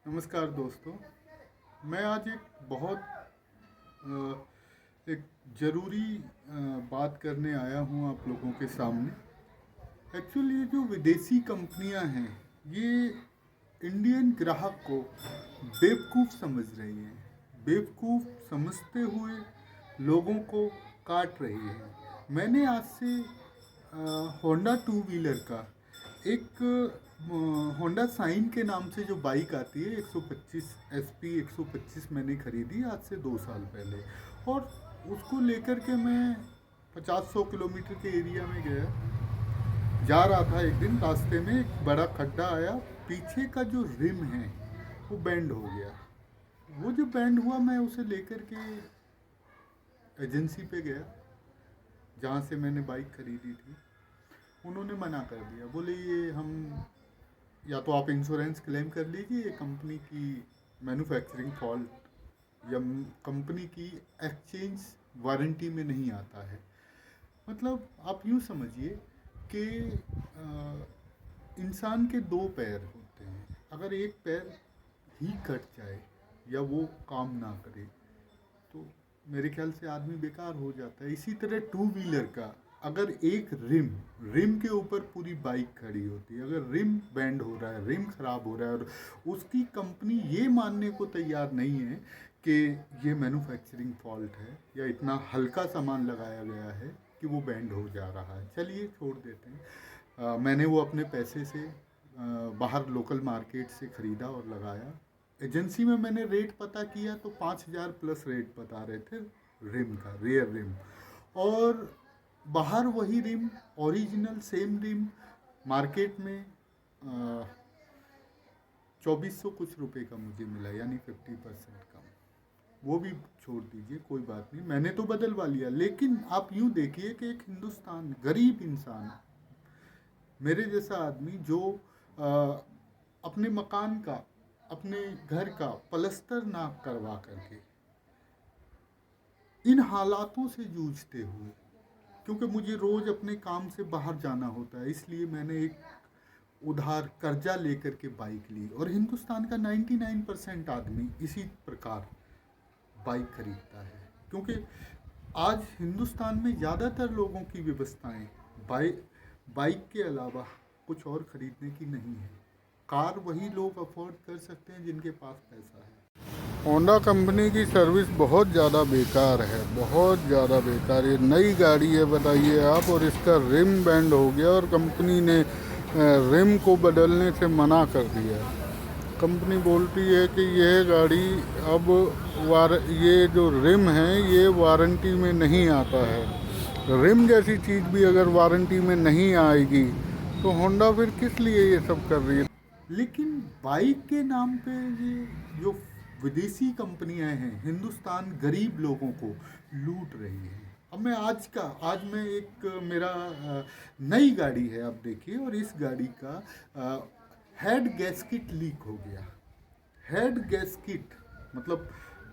नमस्कार दोस्तों। मैं आज एक ज़रूरी बात करने आया हूँ आप लोगों के सामने। एक्चुअली ये जो विदेशी कंपनियाँ हैं, ये इंडियन ग्राहक को बेवकूफ़ समझ रही हैं। बेवकूफ़ समझते हुए लोगों को काट रही है। मैंने आज से होंडा टू व्हीलर का एक होंडा साइन के नाम से जो बाइक आती है 125 एसपी 125 मैंने खरीदी आज से 2 साल पहले। और उसको लेकर के मैं 50-100 किलोमीटर के एरिया में गया। जा रहा था, एक दिन रास्ते में एक बड़ा खड्डा आया, पीछे का जो रिम है वो बैंड हो गया। वो जो बैंड हुआ, मैं उसे लेकर के एजेंसी पे गया जहाँ से मैंने बाइक खरीदी थी। उन्होंने मना कर दिया, बोले ये हम या तो आप इंश्योरेंस क्लेम कर लीजिए, ये कंपनी की मैन्युफैक्चरिंग फॉल्ट या कंपनी की एक्सचेंज वारंटी में नहीं आता है। मतलब आप यूँ समझिए कि इंसान के दो पैर होते हैं, अगर एक पैर ही कट जाए या वो काम ना करे तो मेरे ख्याल से आदमी बेकार हो जाता है। इसी तरह टू व्हीलर का अगर एक रिम के ऊपर पूरी बाइक खड़ी होती है, अगर रिम बैंड हो रहा है, रिम खराब हो रहा है और उसकी कंपनी ये मानने को तैयार नहीं है कि ये मैन्युफैक्चरिंग फॉल्ट है या इतना हल्का सामान लगाया गया है कि वो बैंड हो जा रहा है, चलिए छोड़ देते हैं। मैंने वो अपने पैसे से बाहर लोकल मार्केट से ख़रीदा और लगाया। एजेंसी में मैंने रेट पता किया तो 5,000 प्लस रेट बता रहे थे रिम का, रियर रिम। और बाहर वही ream, original same ream, market में 2400 कुछ रुपए का मुझे मिला, यानी 50% कम। वो भी छोड़ दीजिए, कोई बात नहीं, मैंने तो बदलवा लिया। लेकिन आप यूँ देखिए कि एक हिंदुस्तान, गरीब इंसान, मेरे जैसा आदमी जो अपने मकान का, अपने घर का पलस्तर ना करवा करके इन हालातों से जूझते हुए, क्योंकि मुझे रोज़ अपने काम से बाहर जाना होता है, इसलिए मैंने एक उधार कर्जा लेकर के बाइक ली। और हिंदुस्तान का 99% आदमी इसी प्रकार बाइक खरीदता है, क्योंकि आज हिंदुस्तान में ज़्यादातर लोगों की व्यवस्थाएं बाइक के अलावा कुछ और खरीदने की नहीं है। कार वही लोग अफोर्ड कर सकते हैं जिनके पास पैसा है। होंडा कंपनी की सर्विस बहुत ज़्यादा बेकार है, बहुत ज़्यादा बेकार। ये नई गाड़ी है बताइए आप, और इसका रिम बैंड हो गया और कंपनी ने रिम को बदलने से मना कर दिया। कंपनी बोलती है कि यह गाड़ी अब ये जो रिम है ये वारंटी में नहीं आता है। रिम जैसी चीज़ भी अगर वारंटी में नहीं आएगी तो होंडा फिर किस लिए ये सब कर रही है। लेकिन बाइक के नाम पे ये जो विदेशी कंपनियां हैं, हिंदुस्तान गरीब लोगों को लूट रही हैं। अब मैं एक मेरा नई गाड़ी है, आप देखिए, और इस गाड़ी का हेड गैस्किट लीक हो गया। हेड गैस्किट मतलब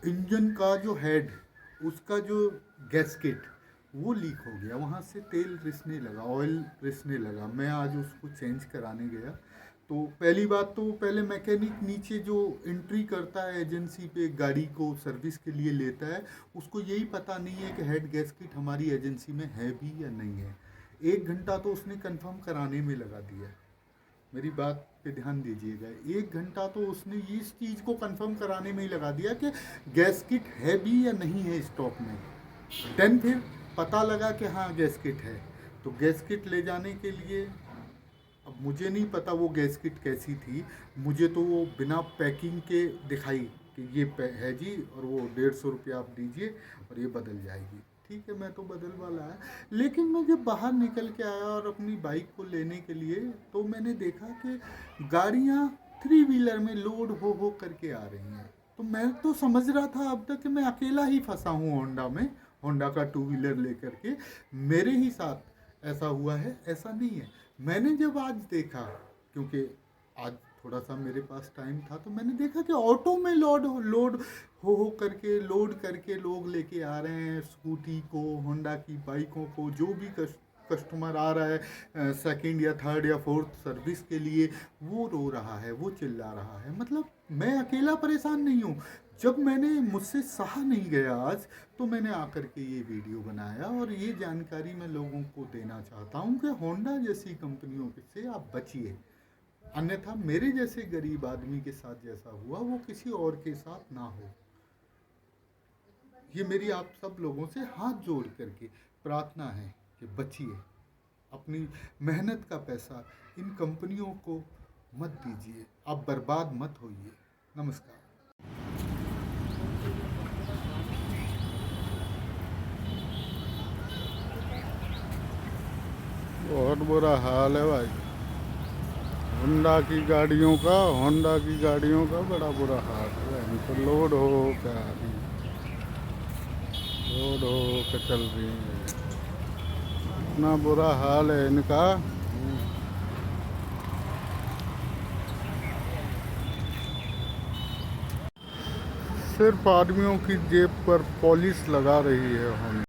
इंजन का जो हेड, उसका जो गैस्किट वो लीक हो गया, वहाँ से तेल रिसने लगा, ऑयल रिसने लगा। मैं आज उसको चेंज कराने गया तो पहली बात तो पहले मैकेनिक नीचे जो एंट्री करता है एजेंसी पे, गाड़ी को सर्विस के लिए लेता है, उसको यही पता नहीं है कि हेड गैस्किट हमारी एजेंसी में है भी या नहीं है। 1 घंटा तो उसने कंफर्म कराने में लगा दिया। मेरी बात पे ध्यान दीजिएगा, 1 घंटा तो उसने इस चीज़ को कंफर्म कराने में ही लगा दिया कि गैस्किट है भी या नहीं है स्टॉक में। देन फिर पता लगा कि हाँ गैस्किट है, तो गैस्किट ले जाने के लिए, अब मुझे नहीं पता वो गैस्किट कैसी थी, मुझे तो वो बिना पैकिंग के दिखाई कि ये है जी, और वो 150 रुपया आप दीजिए और ये बदल जाएगी। ठीक है, मैं तो बदलवा लाया। लेकिन मैं जब बाहर निकल के आया और अपनी बाइक को लेने के लिए, तो मैंने देखा कि गाड़ियाँ 3 व्हीलर में लोड हो करके आ रही हैं। तो मैं तो समझ रहा था अब तक कि मैं अकेला ही फंसा हूँ होंडा में, होंडा का 2 व्हीलर लेकर के मेरे ही साथ ऐसा हुआ है। ऐसा नहीं है। मैंने जब आज देखा, क्योंकि आज थोड़ा सा मेरे पास टाइम था, तो मैंने देखा कि ऑटो में लोड करके लोग लेके आ रहे हैं स्कूटी को, होंडा की बाइकों को, जो भी कस्टमर आ रहा है सेकंड या थर्ड या फोर्थ सर्विस के लिए, वो रो रहा है, वो चिल्ला रहा है। मतलब मैं अकेला परेशान नहीं हूँ। जब मैंने मुझसे सहा नहीं गया आज, तो मैंने आकर के ये वीडियो बनाया और ये जानकारी मैं लोगों को देना चाहता हूँ कि होंडा जैसी कंपनियों से आप बचिए, अन्यथा मेरे जैसे गरीब आदमी के साथ जैसा हुआ वो किसी और के साथ ना हो। ये मेरी आप सब लोगों से हाथ जोड़ करके प्रार्थना है कि बचिए, अपनी मेहनत का पैसा इन कंपनियों को मत दीजिए, आप बर्बाद मत होइए। नमस्कार। बहुत बुरा हाल है भाई, होंडा की गाड़ियों का बड़ा बुरा हाल है। इनको लोड हो क्या अभी, लोड हो के चल रही है, इतना बुरा हाल है इनका। सिर्फ आदमियों की जेब पर पॉलिश लगा रही है होंडा।